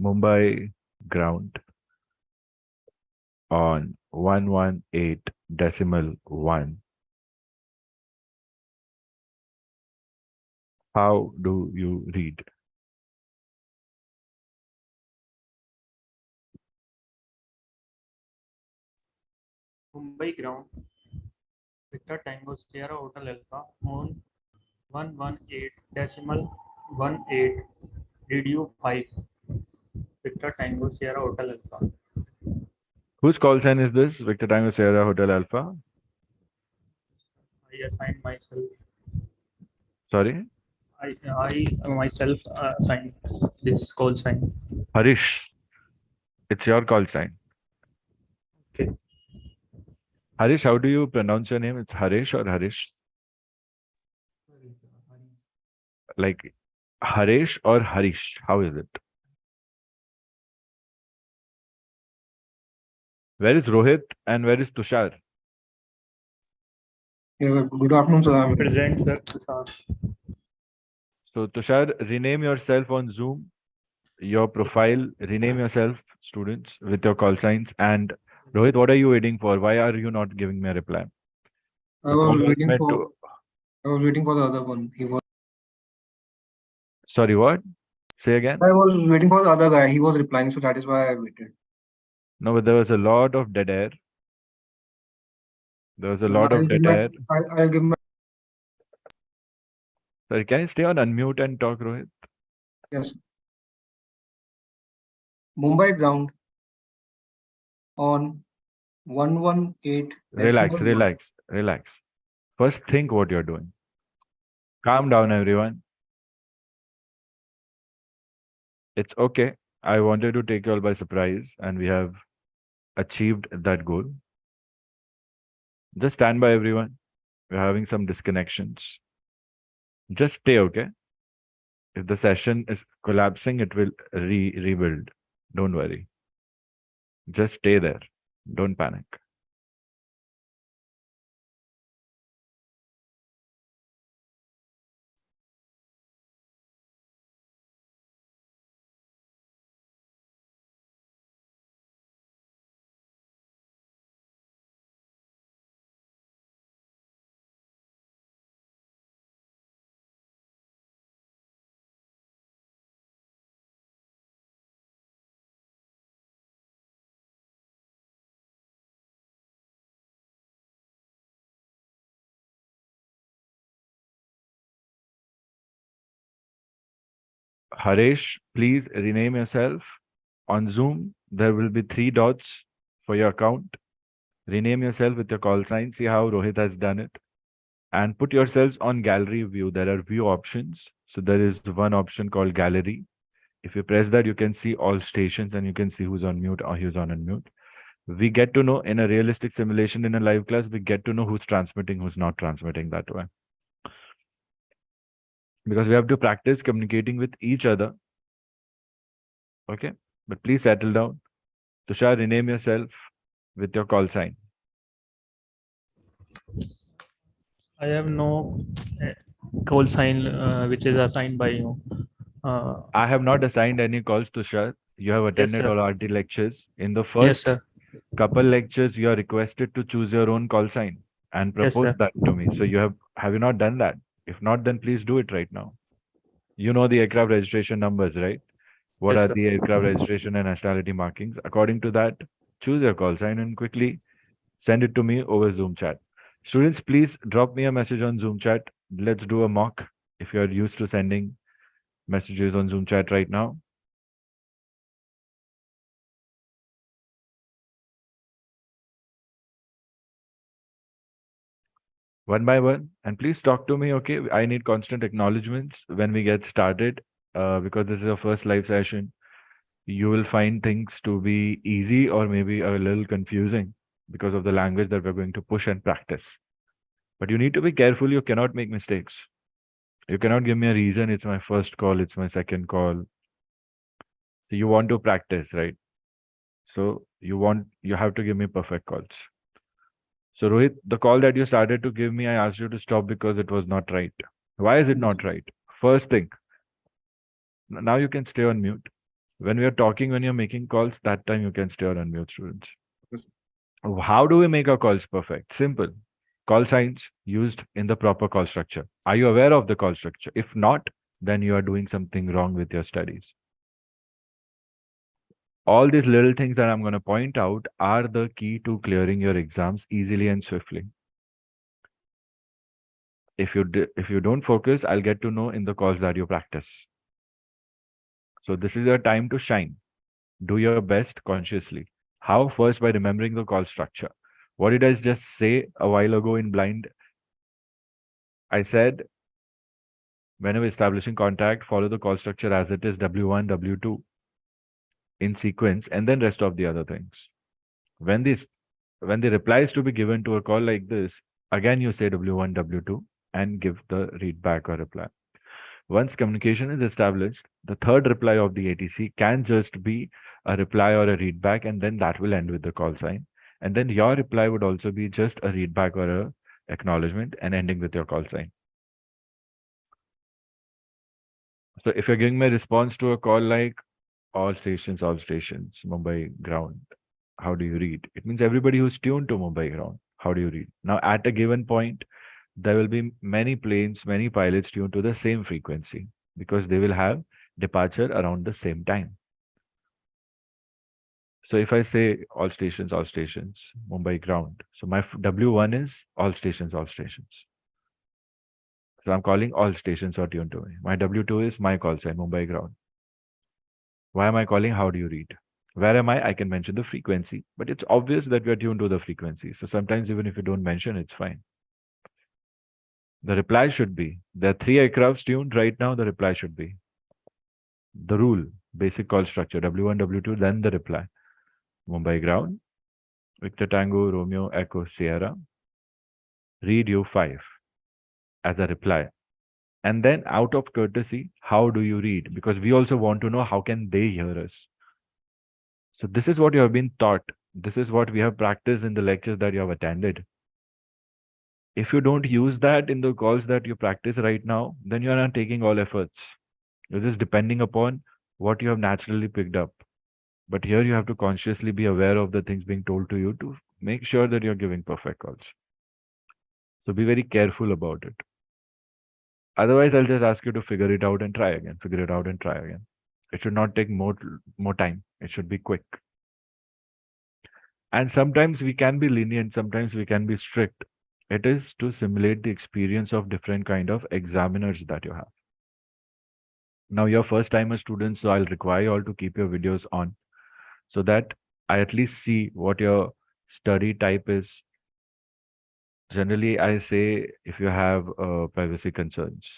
Mumbai ground on 118.1. How do you read? Mumbai ground, Victor Tango Sierra Hotel Alpha on 118.18, Radio 5, Victor Tango Sierra Hotel Alpha. Whose call sign is this? Victor Tango Sierra Hotel Alpha. I assigned myself. Sorry? I myself assigned this call sign. Harish. It's your call sign. Okay. Harish, how do you pronounce your name? It's Harish or Harish? Like Harish or Harish? How is it? Where is Rohit and where is Tushar? Yes, sir. Good afternoon, sir. Present, sir. Tushar. So Tushar, rename yourself on Zoom. Your profile, rename yourself, students, with your call signs. And Rohit, what are you waiting for? Why are you not giving me a reply? I was waiting meant for to- I was waiting for the other one. Sorry, what? Say again. I was waiting for the other guy. He was replying, so that is why I waited. No, but there was a lot of dead air. There was a lot of dead air. I'll give my Sorry, can you stay on unmute and talk, Rohit? yes. Mumbai ground on 118. Relax. First, think what you're doing. Calm down, everyone. It's okay. I wanted to take you all by surprise, and we have achieved that goal. Just stand by, everyone. We're having some disconnections. Just stay, okay? If the session is collapsing, it will rebuild. Don't worry. Just stay there. Don't panic. Harish, please rename yourself. On Zoom, there will be 3 dots for your account. Rename yourself with your call sign. See how Rohit has done it. And put yourselves on gallery view. There are view options. So there is one option called gallery. If you press that, you can see all stations and you can see who's on mute or who's on unmute. We get to know in a realistic simulation in a live class, we get to know who's transmitting, who's not transmitting that way. Because we have to practice communicating with each other. Okay, but please settle down. Tushar, rename yourself with your call sign. I have no call sign which is assigned by you. I have not assigned any calls, Tushar. You have attended sir. all RT lectures. In the Yes, first sir. couple lectures, you are requested to choose your own call sign and propose sir. that to me. So you have you not done that? If not, then please do it right now. You know the aircraft registration numbers, right? What Yes, are sir. the aircraft registration and nationality markings? According to that, choose your call sign and quickly send it to me over Zoom chat. Students, please drop me a message on Zoom chat. Let's do a mock if you're used to sending messages on Zoom chat right now. One by one, and please talk to me, okay? I need constant acknowledgements when we get started, because this is our first live session. You will find things to be easy or maybe a little confusing because of the language that we're going to push and practice. But you need to be careful. You cannot make mistakes. You cannot give me a reason. It's my first call. It's my second call. So you want to practice, right? So you have to give me perfect calls. So Rohit, the call that you started to give me, I asked you to stop because it was not right. Why is it not right? First thing, now you can stay on mute. When we are talking, when you're making calls, that time you can stay on unmute, students. Yes. How do we make our calls perfect? Simple. Call signs used in the proper call structure. Are you aware of the call structure? If not, then you are doing something wrong with your studies. All these little things that I'm going to point out are the key to clearing your exams easily and swiftly. If you don't focus, I'll get to know in the calls that you practice. So this is your time to shine. Do your best consciously. How? First, by remembering the call structure. What did I just say a while ago in blind? I said, whenever establishing contact, follow the call structure as it is, W1, W2 in sequence, and then rest of the other things. When the reply is to be given to a call like this, again you say W1, W2 and give the read back or reply. Once communication is established, the third reply of the ATC can just be a reply or a read back, and then that will end with the call sign. And then your reply would also be just a read back or a acknowledgement and ending with your call sign. So if you're giving me a response to a call like all stations, Mumbai ground, how do you read? It means everybody who's tuned to Mumbai ground, how do you read? Now, at a given point, there will be many planes, many pilots tuned to the same frequency because they will have departure around the same time. So if I say all stations, Mumbai ground. So my W1 is all stations, all stations. So I'm calling all stations are tuned to me. My W2 is my call sign, Mumbai ground. Why am I calling? How do you read? Where am I? I can mention the frequency, but it's obvious that we are tuned to the frequency. So sometimes even if you don't mention, it's fine. The reply should be, there are 3 aircrafts tuned right now, the reply should be. The rule, basic call structure, W1, W2, then the reply. Mumbai ground, Victor Tango, Romeo, Echo, Sierra. Read U5 as a reply. And then out of courtesy, how do you read? Because we also want to know how can they hear us. So this is what you have been taught. This is what we have practiced in the lectures that you have attended. If you don't use that in the calls that you practice right now, then you are not taking all efforts. You're just depending upon what you have naturally picked up. But here you have to consciously be aware of the things being told to you to make sure that you're giving perfect calls. So be very careful about it. Otherwise, I'll just ask you to figure it out and try again, figure it out and try again. It should not take more time. It should be quick. And sometimes we can be lenient, sometimes we can be strict. It is to simulate the experience of different kind of examiners that you have. Now you're first timer students, so I'll require you all to keep your videos on so that I at least see what your study type is. Generally, I say if you have privacy concerns,